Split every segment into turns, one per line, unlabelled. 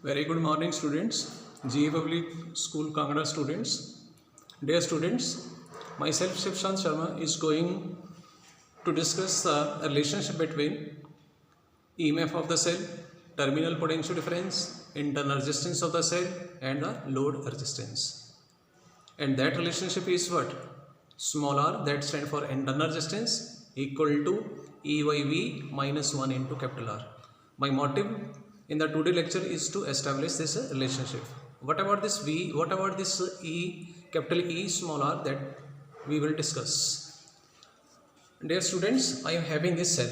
Very good morning, students. GE Public School Kangra students. Dear students, myself Shivshant Sharma is going to discuss the relationship between EMF of the cell, terminal potential difference, internal resistance of the cell, and the load resistance. And that relationship is what? Small r, that stands for internal resistance, equal to E by V minus 1 into capital R. My motive in the today lecture is to establish this relationship. What about this V? What about this E, capital E, small r, that we will discuss. Dear students, I am having this cell.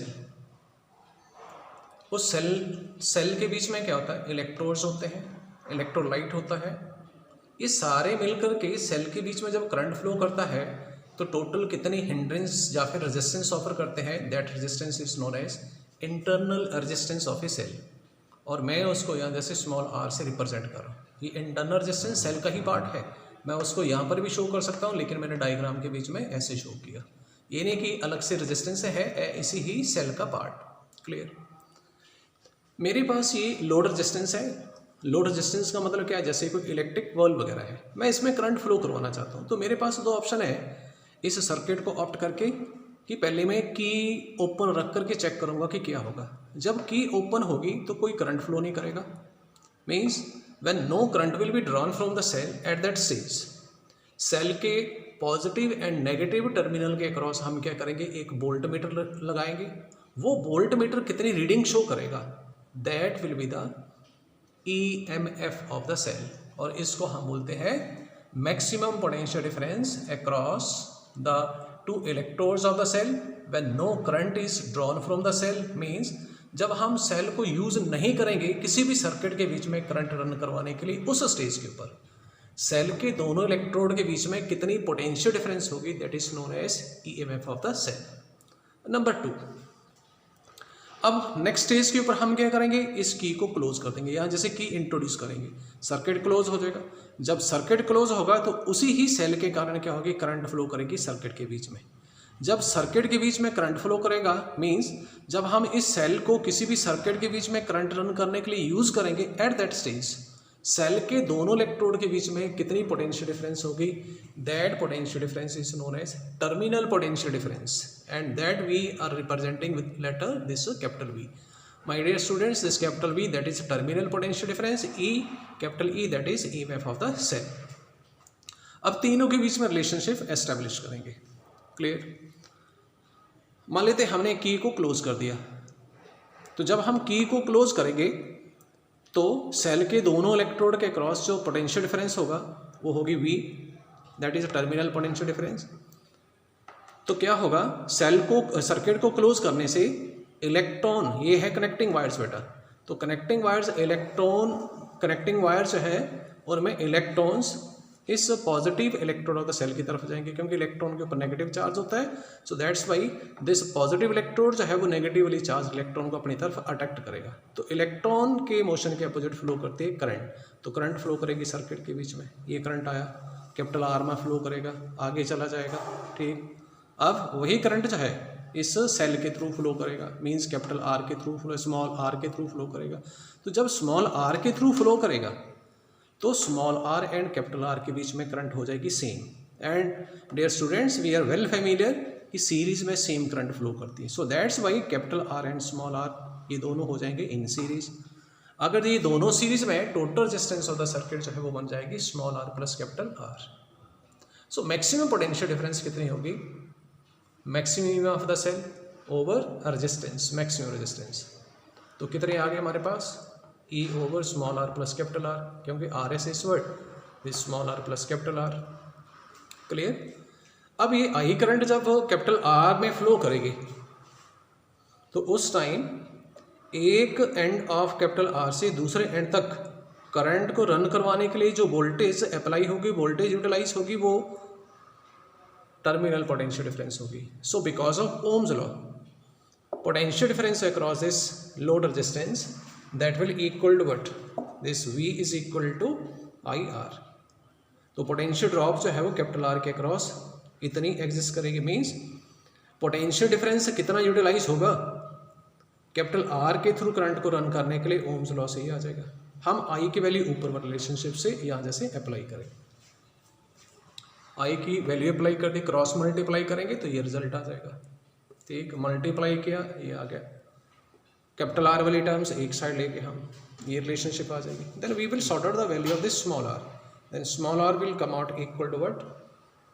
उस cell के बीच में क्या होता है? Electrodes होते हैं, electrolyte होता है. ये सारे मिलकर के सेल के बीच में जब करंट फ्लो करता है तो टोटल कितनी हिंड्रेंस या फिर रेजिस्टेंस ऑफर करते हैं? That resistance is known as internal resistance of a cell. और मैं उसको यहाँ जैसे स्मॉल आर से रिप्रेजेंट कर रहा हूँ. ये इंटरनल रेजिस्टेंस सेल का ही पार्ट है. मैं उसको यहाँ पर भी शो कर सकता हूँ, लेकिन मैंने डायग्राम के बीच में ऐसे शो किया. ये नहीं कि अलग से रेजिस्टेंस है, इसी ही सेल का पार्ट. क्लियर? मेरे पास ये लोड रेजिस्टेंस है. लोड रेजिस्टेंस का मतलब क्या है? जैसे कोई इलेक्ट्रिक बल्ब वगैरह है, मैं इसमें करंट फ्लो करवाना चाहता हूँ, तो मेरे पास दो ऑप्शन है. इस सर्किट को ऑप्ट करके कि पहले मैं की ओपन रख करके चेक करूँगा कि क्या होगा. जब की ओपन होगी तो कोई करंट फ्लो नहीं करेगा. Means when no current will be drawn from the cell at that stage. Cell के पॉजिटिव एंड नेगेटिव टर्मिनल के अक्रॉस हम क्या करेंगे? एक वोल्ट मीटर लगाएंगे. वो वोल्ट मीटर कितनी रीडिंग शो करेगा? That will be the EMF of the cell. और इसको हम बोलते हैं maximum potential difference across the two electrodes of the cell when no current is drawn from the cell. means जब हम cell को यूज नहीं करेंगे किसी भी सर्किट के बीच में करंट रन करवाने के लिए, उस स्टेज के ऊपर सेल के दोनों इलेक्ट्रोड के बीच में कितनी पोटेंशियल डिफरेंस होगी? That is known as EMF of the cell. Number 2, अब नेक्स्ट स्टेज के ऊपर हम क्या करेंगे? इस की को क्लोज कर देंगे. यहाँ जैसे की इंट्रोड्यूस करेंगे, सर्किट क्लोज हो जाएगा. जब सर्किट क्लोज होगा तो उसी ही सेल के कारण क्या होगी? करंट फ्लो करेगी सर्किट के बीच में. जब सर्किट के बीच में करंट फ्लो करेगा, मींस जब हम इस सेल को किसी भी सर्किट के बीच में करंट रन करने के लिए यूज करेंगे, एट दैट स्टेज सेल के दोनों इलेक्ट्रोड के बीच में कितनी पोटेंशियल डिफरेंस होगी? That potential difference is known as terminal potential difference, and that we are representing with letter this capital V. My dear students, this capital V, that is terminal potential difference. capital E, that is EMF of the cell. अब तीनों के बीच में relationship establish करेंगे. Clear? मान लेते हमने की को क्लोज कर दिया. तो जब हम की को क्लोज करेंगे तो सेल के दोनों इलेक्ट्रोड के क्रॉस जो पोटेंशियल डिफरेंस होगा वो होगी V, that is terminal potential difference. तो क्या होगा? सेल को सर्किट को क्लोज करने से इलेक्ट्रॉन, ये है कनेक्टिंग वायर्स बेटा, तो connecting wires, electron connecting wires है, और में इलेक्ट्रॉन्स इस positive electrode of the cell की तरफ जाएंगे, क्योंकि इलेक्ट्रॉन के ऊपर नेगेटिव चार्ज होता है. So that's why this positive electrode जो है वो नेगेटिवली चार्ज इलेक्ट्रॉन को अपनी तरफ अट्रैक्ट करेगा. तो इलेक्ट्रॉन के मोशन के अपोजिट फ्लो करती है करंट. तो करंट फ्लो करेगी सर्किट के बीच में. ये करंट आया, कैपिटल R में फ्लो करेगा, आगे चला जाएगा. ठीक, अब वही करंट जो है इस सेल के थ्रू फ्लो करेगा, मींस कैपिटल R के थ्रू फ्लो, स्मॉल r के थ्रू फ्लो करेगा. तो जब स्मॉल r के थ्रू फ्लो करेगा तो small r and capital R के बीच में करंट हो जाएगी same. And dear students, we are well familiar कि सीरीज में सेम करंट फ्लो करती है. So that's why capital R and small r ये दोनों हो जाएंगे इन सीरीज. अगर ये दोनों सीरीज में, total resistance of the circuit जो है वो बन जाएगी small r plus capital R. So maximum potential difference कितनी होगी? Maximum of the cell over resistance, maximum resistance. तो कितने आ गए हमारे पास? E over small r plus capital R, क्योंकि RS is what? This small r plus capital R. Clear? अब ये आई करंट जब कैपिटल R में फ्लो करेगी तो उस टाइम एक एंड ऑफ कैपिटल R से दूसरे एंड तक करंट को रन करवाने के लिए जो वोल्टेज अप्लाई होगी, वोल्टेज यूटिलाइज होगी, वो टर्मिनल पोटेंशियल डिफरेंस होगी. So because of Ohm's law, potential difference across this load resistance that will equal to what? This V is equal to IR. तो पोटेंशियल ड्रॉप जो है वो capital R के across इतनी exist करेगी. Means potential difference कितना utilise होगा? Capital R के थ्रू करंट को रन करने के लिए ओम्स लॉ से ही आ जाएगा. हम आई की वैल्यू ऊपर वाले रिलेशनशिप से यहाँ जैसे अप्लाई करें, आई की वैल्यू अप्लाई कर दी, क्रॉस मल्टीप्लाई करेंगे तो ये रिजल्ट आ जाएगा। ठीक, मल्टीप्लाई किया, ये आ गया, कैपिटल आर वाली टर्म्स एक साइड लेके हम ये रिलेशनशिप आ जाएगी। Then we will sort out the value of this small r, then small r will come out equal to what,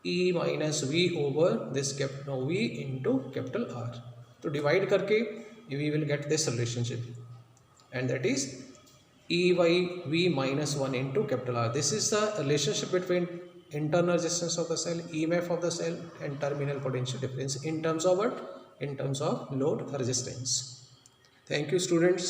e minus v over this capital V into capital R. तो divide करके we will get this relationship and that is e by v minus 1 into capital R. This is the relationship between internal resistance of the cell, EMF of the cell and terminal potential difference in terms of what? In terms of load resistance. Thank you students.